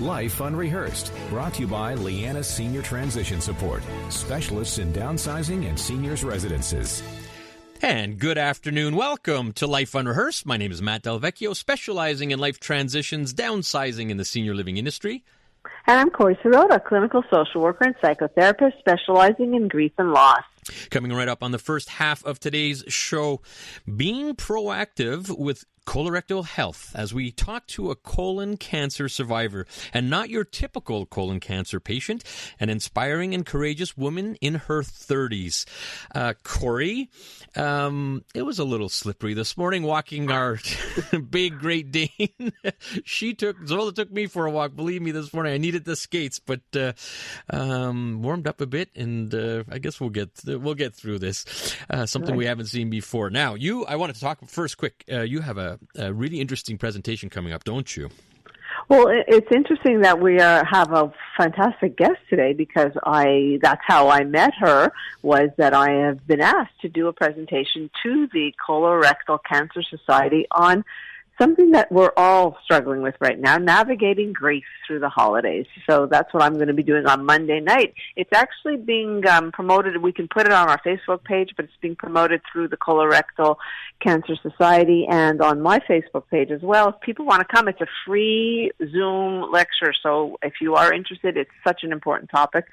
Life Unrehearsed, brought to you by Lianas Senior Transition Support, specialists in downsizing and seniors residences. And good afternoon. Welcome to Life Unrehearsed. My name is Matt Delvecchio, specializing in life transitions, downsizing in the senior living industry. And I'm Corrie Matt, clinical social worker and psychotherapist specializing in grief and loss. Coming right up on the first half of today's show, being proactive with colorectal health, as we talk to a colon cancer survivor, and not your typical colon cancer patient, an inspiring and courageous woman in her 30s. Corrie, it was a little slippery this morning walking our big Great Dane. Zola took me for a walk. Believe me, this morning I needed the skates, but warmed up a bit, and I guess we'll get through this. Something we haven't seen before. Now, I wanted to talk first quick. You have a really interesting presentation coming up, don't you? Well, it's interesting that we have a fantastic guest today, because that's how I met her, was that I have been asked to do a presentation to the Colorectal Cancer Society on something that we're all struggling with right now, navigating grief through the holidays. So that's what I'm going to be doing on Monday night. It's actually being promoted. We can put it on our Facebook page, but it's being promoted through the Colorectal Cancer Society and on my Facebook page as well. If people want to come, it's a free Zoom lecture. So if you are interested, it's such an important topic.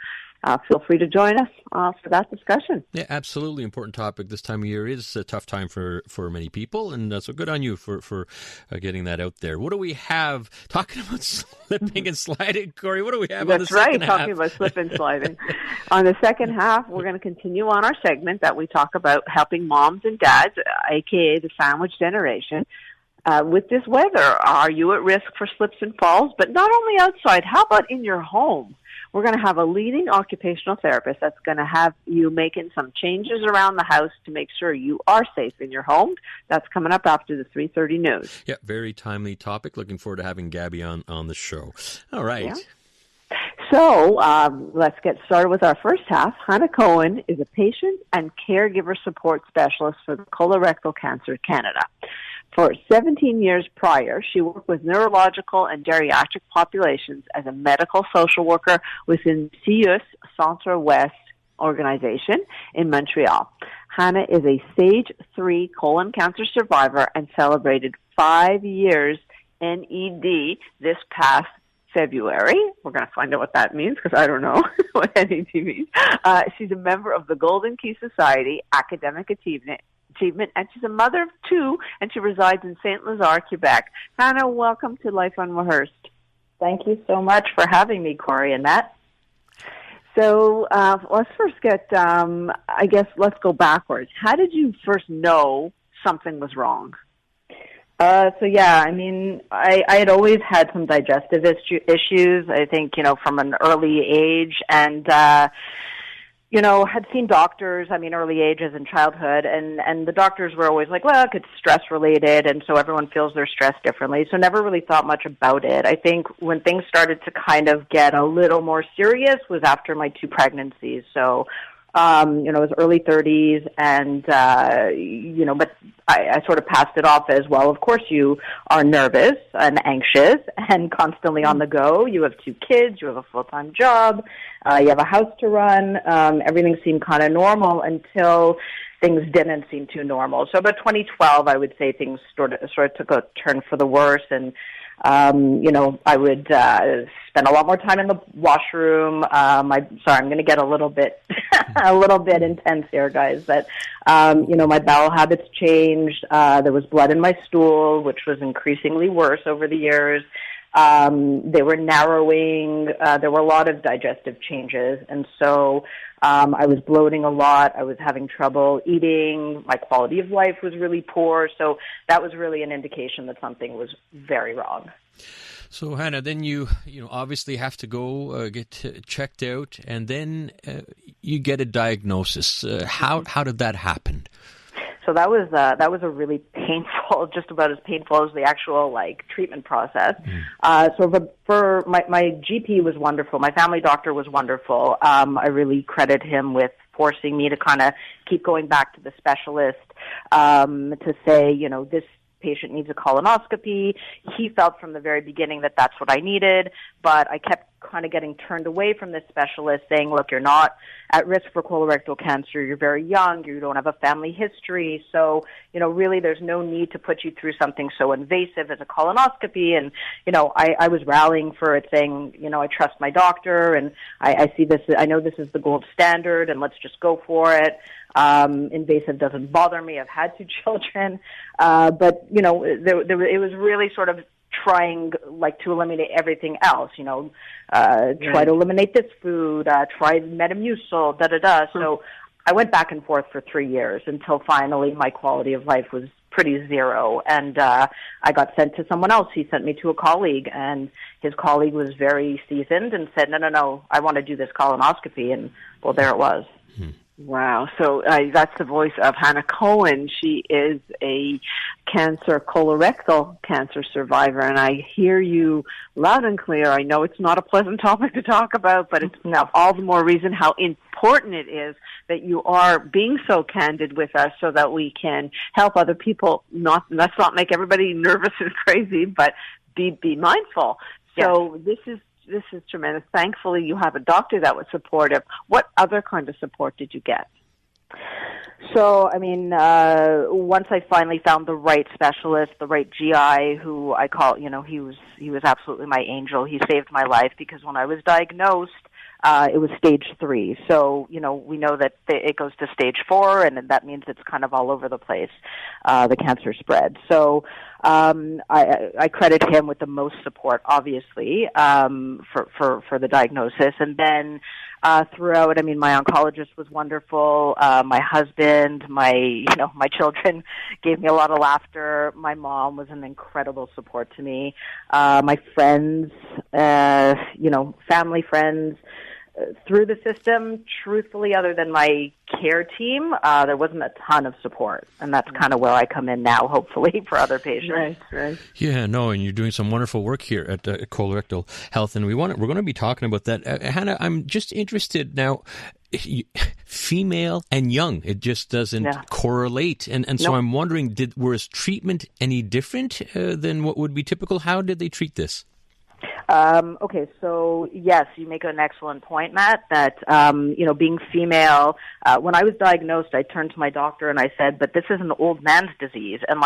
Feel free to join us for that discussion. Yeah, absolutely important topic. This time of year is a tough time for many people, and so good on you for getting that out there. What do we have? Talking about slipping and sliding, Corrie, what do we have on the second half? Talking about slip and sliding. On the second half, we're going to continue on our segment that we talk about helping moms and dads, a.k.a. the sandwich generation. With this weather, are you at risk for slips and falls? But not only outside, how about in your home? We're going to have a leading occupational therapist that's going to have you making some changes around the house to make sure you are safe in your home. That's coming up after the 3:30 news. Yeah, very timely topic. Looking forward to having Gabby on the show. All right. Yeah. So let's get started with our first half. Chana Cohen is a patient and caregiver support specialist for the Colorectal Cancer Canada. For 17 years prior, she worked with neurological and geriatric populations as a medical social worker within CIUS Centre West organization in Montreal. Chana is a stage 3 colon cancer survivor and celebrated 5 years NED this past February. We're going to find out what that means, because I don't know what NED means. She's a member of the Golden Key Society, Academic Achievement, and she's a mother of 2, and she resides in St. Lazare, Quebec. Chana, welcome to Life Unrehearsed. Thank you so much for having me, Corrie and Matt. So let's first let's go backwards. How did you first know something was wrong? I had always had some digestive issues, I think, from an early age, and had seen doctors, early ages in childhood, and the doctors were always like, well, it's stress-related, and so everyone feels their stress differently, so never really thought much about it. I think when things started to kind of get a little more serious was after my 2 pregnancies, so it was early 30s, and, but I sort of passed it off as, well, of course you are nervous and anxious and constantly on the go. You have 2 kids, you have a full-time job, you have a house to run. Everything seemed kind of normal until things didn't seem too normal. So about 2012, I would say things sort of took a turn for the worse, and I would spend a lot more time in the washroom. I'm going to get a little bit intense here, guys. But my bowel habits changed. There was blood in my stool, which was increasingly worse over the years. They were narrowing. There were a lot of digestive changes, and so I was bloating a lot. I was having trouble eating. My quality of life was really poor. So that was really an indication that something was very wrong. So, Chana, then you obviously have to go get checked out, and then you get a diagnosis. How did that happen? So that was a really painful, just about as painful as the actual treatment process. So for my GP was wonderful. My family doctor was wonderful. I really credit him with forcing me to kind of keep going back to the specialist to say, patient needs a colonoscopy. He felt from the very beginning that that's what I needed, but I kept kind of getting turned away from this specialist saying, look, you're not at risk for colorectal cancer. You're very young. You don't have a family history. So, really there's no need to put you through something so invasive as a colonoscopy. And, I was rallying for it saying, I trust my doctor and I see this, I know this is the gold standard and let's just go for it. Invasive doesn't bother me. I've had 2 children. But, it was really sort of trying to eliminate everything else, try to eliminate this food, try Metamucil, So I went back and forth for 3 years until finally my quality of life was pretty zero. And I got sent to someone else. He sent me to a colleague, and his colleague was very seasoned and said, no, I want to do this colonoscopy. And, well, there it was. Wow. So that's the voice of Chana Cohen. She is a colorectal cancer survivor, and I hear you loud and clear. I know it's not a pleasant topic to talk about, but it's all the more reason how important it is that you are being so candid with us so that we can help other people. Let's not make everybody nervous and crazy, but be mindful. So this is tremendous. Thankfully, you have a doctor that was supportive. What other kind of support did you get? So, once I finally found the right specialist, the right GI, who I call, he was absolutely my angel. He saved my life because when I was diagnosed, it was stage 3. So, we know that it goes to stage 4, and that means it's kind of all over the place, the cancer spread. So, I credit him with the most support, obviously, for the diagnosis. And then, throughout, my oncologist was wonderful. My husband, my children gave me a lot of laughter. My mom was an incredible support to me. My friends, family friends, through the system, truthfully, other than my care team, there wasn't a ton of support. And that's kind of where I come in now, hopefully, for other patients. Right. Yeah, and you're doing some wonderful work here at Colorectal Health, and we're going to be talking about that. Chana, I'm just interested now, female and young, it just doesn't correlate. And so I'm wondering, was treatment any different than what would be typical? How did they treat this? Okay, so yes, you make an excellent point, Matt, that, being female, when I was diagnosed, I turned to my doctor and I said, but this is an old man's disease. And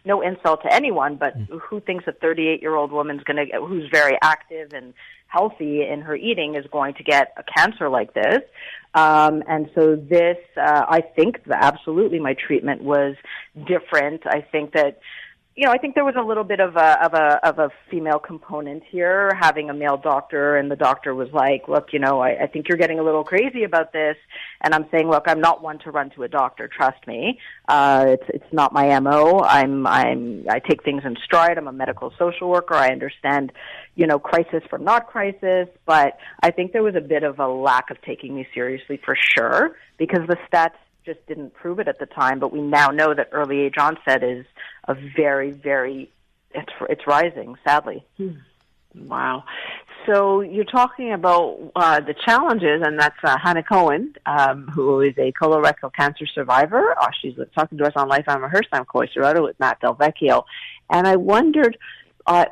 no insult to anyone, but who thinks a 38-year-old woman's who's very active and healthy in her eating is going to get a cancer like this? And so this, I think absolutely my treatment was different. I think that, I think there was a little bit of a female component here, having a male doctor, and the doctor was like, look, I think you're getting a little crazy about this. And I'm saying, look, I'm not one to run to a doctor, trust me. It's not my MO. I take things in stride. I'm a medical social worker. I understand, crisis from not crisis, but I think there was a bit of a lack of taking me seriously for sure, because the stats just didn't prove it at the time, but we now know that early age onset is a very, very, it's rising, sadly. Wow. So you're talking about the challenges, and that's Chana Cohen, who is a colorectal cancer survivor. She's talking to us on Life. I'm Rehearsed. I'm Corrie with Matt Del Vecchio. And I wondered,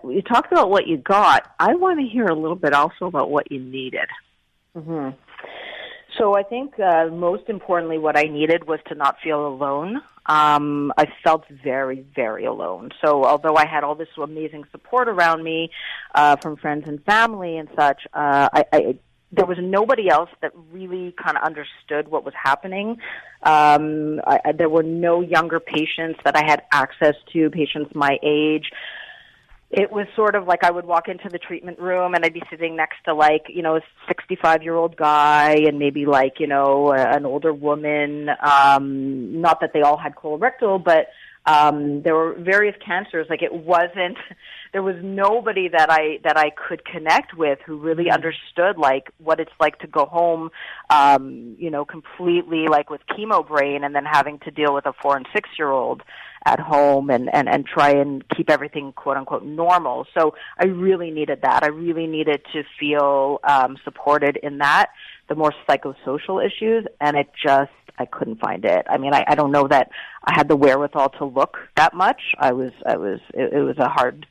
you talked about what you got. I want to hear a little bit also about what you needed. Mm-hmm. So I think most importantly what I needed was to not feel alone. I felt very, very alone. So although I had all this amazing support around me from friends and family and such, there was nobody else that really kind of understood what was happening. There were no younger patients that I had access to, patients my age. It was sort of like I would walk into the treatment room and I'd be sitting next to a 65-year-old guy and maybe an older woman. Not that they all had colorectal, but there were various cancers. There was nobody that I could connect with who really understood what it's like to go home, completely with chemo brain and then having to deal with a 4 and 6-year-old at home and try and keep everything quote unquote normal. So I really needed that. I really needed to feel supported in that, the more psychosocial issues, and I couldn't find it. I mean, I don't know that I had the wherewithal to look that much. It was a hard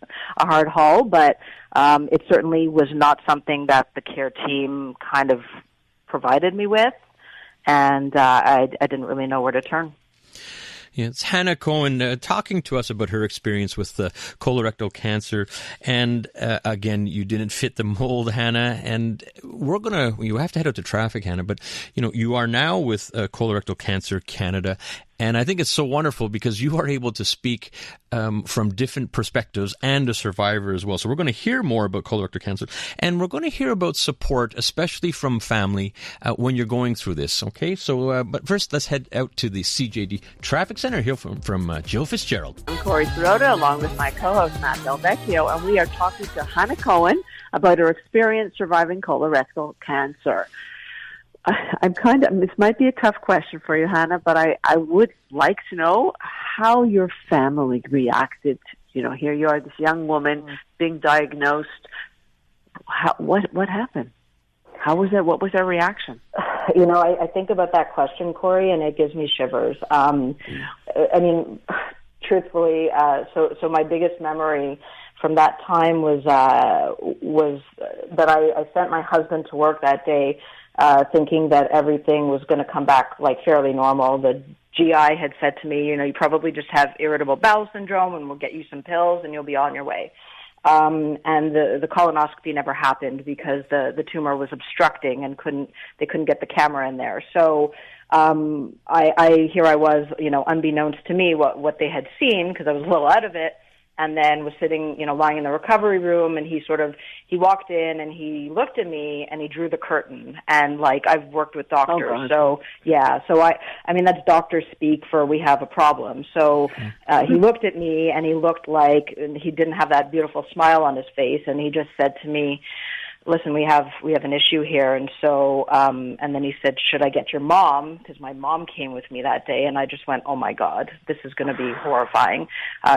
haul, but it certainly was not something that the care team kind of provided me with, and I didn't really know where to turn. Yeah, it's Chana Cohen talking to us about her experience with colorectal cancer. And again, you didn't fit the mold, Chana. And you have to head out to traffic, Chana. But, you are now with Colorectal Cancer Canada. And I think it's so wonderful because you are able to speak from different perspectives and a survivor as well. So we're going to hear more about colorectal cancer, and we're going to hear about support, especially from family, when you're going through this. Okay, so but first, let's head out to the CJD Traffic Center here from Jill Fitzgerald. I'm Corrie Matt, along with my co-host Matt Del Vecchio, and we are talking to Chana Cohen about her experience surviving colorectal cancer. This might be a tough question for you, Chana, but I would like to know how your family reacted. Here you are, this young woman being diagnosed. What happened? How was it? What was their reaction? I think about that question, Corey, and it gives me shivers. I mean, truthfully, so my biggest memory from that time was that I sent my husband to work that day, thinking that everything was going to come back fairly normal. The GI had said to me, you probably just have irritable bowel syndrome, and we'll get you some pills and you'll be on your way. And the colonoscopy never happened because the tumor was obstructing and they couldn't get the camera in there. So here I was, unbeknownst to me what they had seen, because I was a little out of it. And then was sitting, lying in the recovery room, and he walked in and he looked at me and he drew the curtain. And I've worked with doctors, so I mean, that's doctor speak for we have a problem. So he looked at me and he looked like he didn't have that beautiful smile on his face, and he just said to me, "Listen, we have an issue here." And so, and then he said, "Should I get your mom?" Because my mom came with me that day, and I just went, "Oh my God, this is going to be horrifying.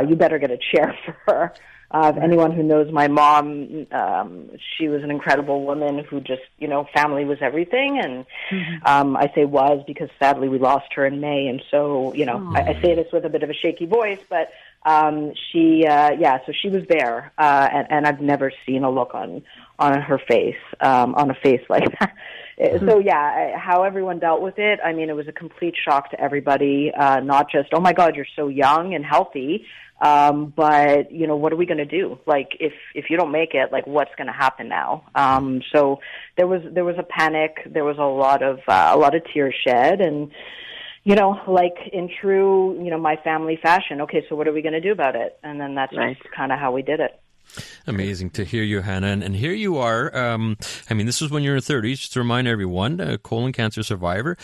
You better get a chair for her." Anyone who knows my mom, she was an incredible woman who just, family was everything. And I say was because sadly we lost her in May. And so, I say this with a bit of a shaky voice, but so she was there, and I've never seen a look on her face, on a face like that. So how everyone dealt with it, I mean, it was a complete shock to everybody, not just, oh my God, you're so young and healthy, but, what are we going to do? If you don't make it, what's going to happen now? So there was a panic, there was a lot of tears shed, and, in true, my family fashion, okay, so what are we going to do about it? And then that's just kind of how we did it. Amazing to hear you, Chana. And here you are. This was when you were in your 30s, just to remind everyone, a colon cancer survivor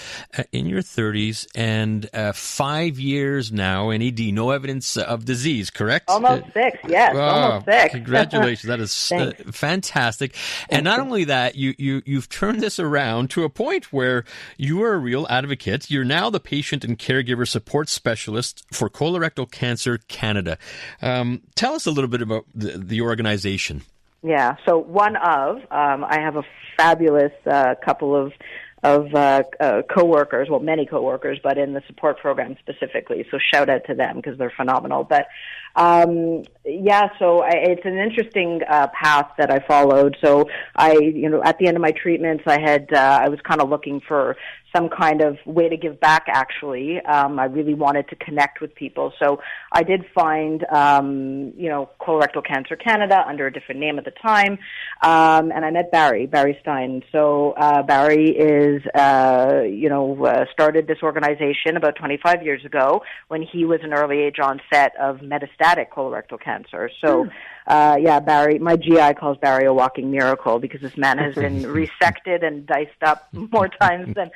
in your 30s, and 5 years now, NED, no evidence of disease, correct? Almost 6, yes, almost 6. Congratulations. That is fantastic. And not only that, you've turned this around to a point where you are a real advocate. You're now the patient and caregiver support specialist for Colorectal Cancer Canada. Tell us a little bit about the organization. Yeah, so I have a fabulous couple of co-workers, well, many co-workers, but in the support program specifically. So shout out to them because they're phenomenal. But it's an interesting path that I followed. So at the end of my treatments, I was kind of looking for some kind of way to give back, actually. I really wanted to connect with people. So I did find, Colorectal Cancer Canada under a different name at the time. And I met Barry Stein. So Barry is, started this organization about 25 years ago when he was an early age onset of metastatic colorectal cancer. So, Barry, my GI calls Barry a walking miracle because this man has been resected and diced up more times than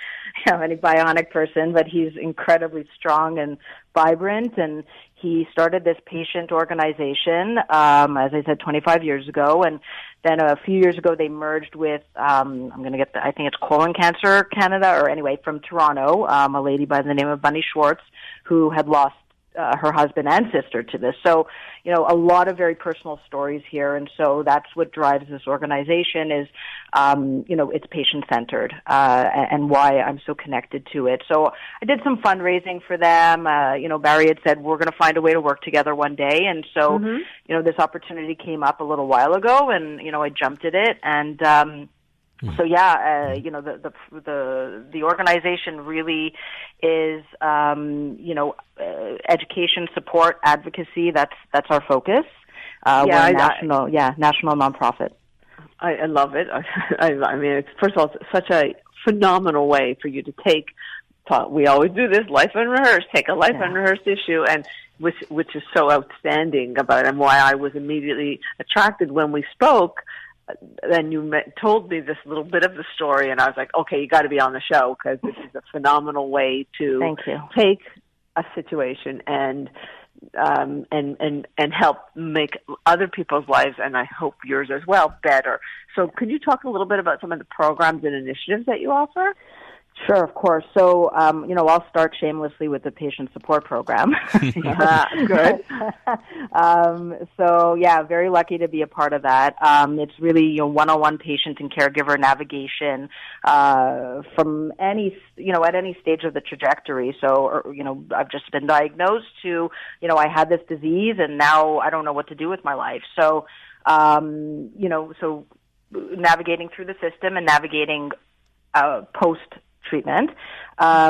any bionic person, but he's incredibly strong and vibrant, and he started this patient organization, as I said, 25 years ago, and then a few years ago they merged with, I think it's Colon Cancer Canada, or anyway, from Toronto, a lady by the name of Bunny Schwartz, who had lost her husband and sister to this. So, a lot of very personal stories here, and so that's what drives this organization is it's patient-centered and why I'm so connected to it. So I did some fundraising for them. Barry had said, we're going to find a way to work together one day. And so, this opportunity came up a little while ago, and, I jumped at it. And the organization really is, education, support, advocacy. That's our focus. We're a national nonprofit. I love it. I mean, first of all, it's such a phenomenal way for you to take. We always do this, life unrehearsed. Take a life unrehearsed issue, and which is so outstanding about it, and why I was immediately attracted when we spoke. Then you told me this little bit of the story, and I was like, okay, you got to be on the show, because this is a phenomenal way to take a situation and help make other people's lives, and I hope yours as well, better. So could you talk a little bit about some of the programs and initiatives that you offer? Sure, of course. So, I'll start shamelessly with the patient support program. Good. Very lucky to be a part of that. It's really, one-on-one patient and caregiver navigation from any, at any stage of the trajectory. So, I've just been diagnosed to, I had this disease and now I don't know what to do with my life. So, so navigating through the system and navigating post-treatment.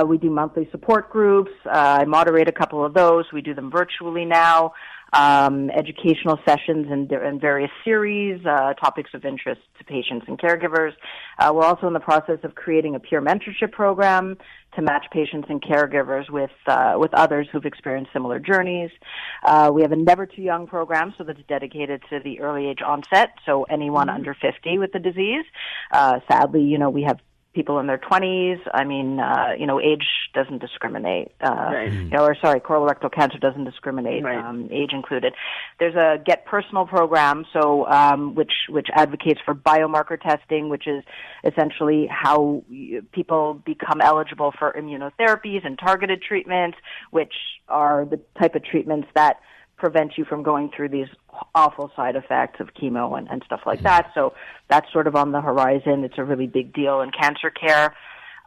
We do monthly support groups. I moderate a couple of those. We do them virtually now. Educational sessions in various series, topics of interest to patients and caregivers. We're also in the process of creating a peer mentorship program to match patients and caregivers with others who've experienced similar journeys. We have a Never Too Young program, so that's dedicated to the early age onset, so anyone under 50 with the disease. Sadly, we have people in their 20s. I mean, age doesn't discriminate. Colorectal cancer doesn't discriminate, age included. There's a Get Personal program, so which advocates for biomarker testing, which is essentially how people become eligible for immunotherapies and targeted treatments, which are the type of treatments that prevent you from going through these awful side effects of chemo and stuff like that. So that's sort of on the horizon. It's a really big deal in cancer care.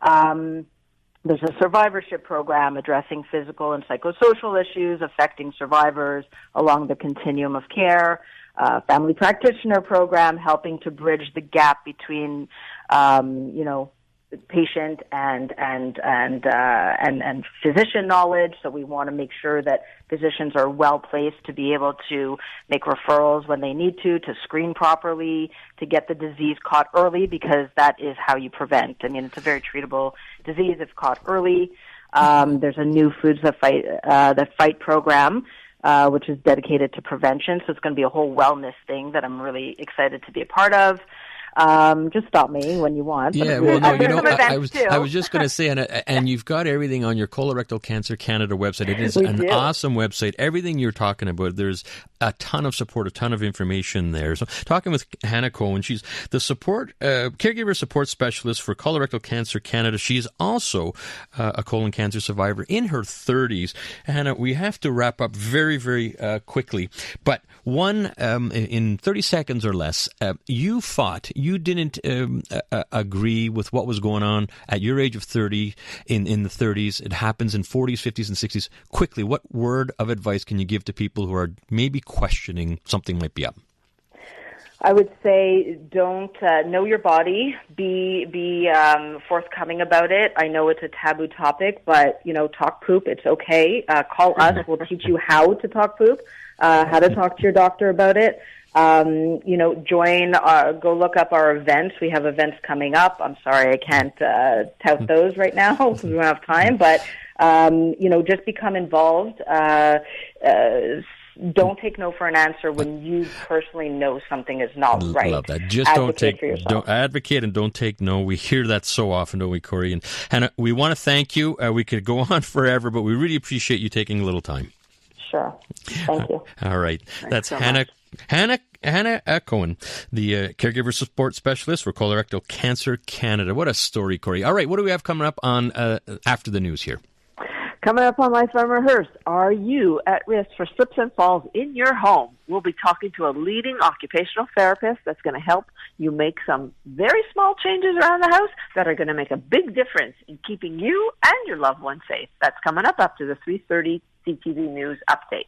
There's a survivorship program addressing physical and psychosocial issues affecting survivors along the continuum of care. Family practitioner program helping to bridge the gap between, patient and physician knowledge. So we want to make sure that physicians are well placed to be able to make referrals when they need to screen properly, to get the disease caught early, because that is how you prevent. I mean, it's a very treatable disease if caught early. There's a new Foods That Fight program, which is dedicated to prevention. So it's going to be a whole wellness thing that I'm really excited to be a part of. Just stop me when you want. Yeah, well, no, I was just going to say, and you've got everything on your Colorectal Cancer Canada website. It is an awesome website. Everything you're talking about, there's a ton of support, a ton of information there. So talking with Chana Cohen, she's the caregiver support specialist for Colorectal Cancer Canada. She's also a colon cancer survivor in her 30s. Chana, we have to wrap up very, very quickly. But in 30 seconds or less, you didn't agree with what was going on at your age of 30 in the 30s. It happens in 40s, 50s, and 60s. Quickly, what word of advice can you give to people who are maybe questioning something might be up? I would say don't know your body. Be forthcoming about it. I know it's a taboo topic, but talk poop. It's okay. Call us. We'll teach you how to talk poop. How to talk to your doctor about it. Go look up our events. We have events coming up. I'm sorry, I can't tout those right now because we don't have time, but, just become involved. Don't take no for an answer when you personally know something is not right. Love that. Just don't advocate and don't take no. We hear that so often, don't we, Corrie? And Hannah, we want to thank you. We could go on forever, but we really appreciate you taking a little time. Sure. Thank you. All right. That's so Chana Cohen, the caregiver support specialist for Colorectal Cancer Canada. What a story, Corrie. All right. What do we have coming up on after the news here? Coming up on Life Unrehearsed, are you at risk for slips and falls in your home? We'll be talking to a leading occupational therapist that's going to help you make some very small changes around the house that are going to make a big difference in keeping you and your loved ones safe. That's coming up after the 3:30 CTV News update.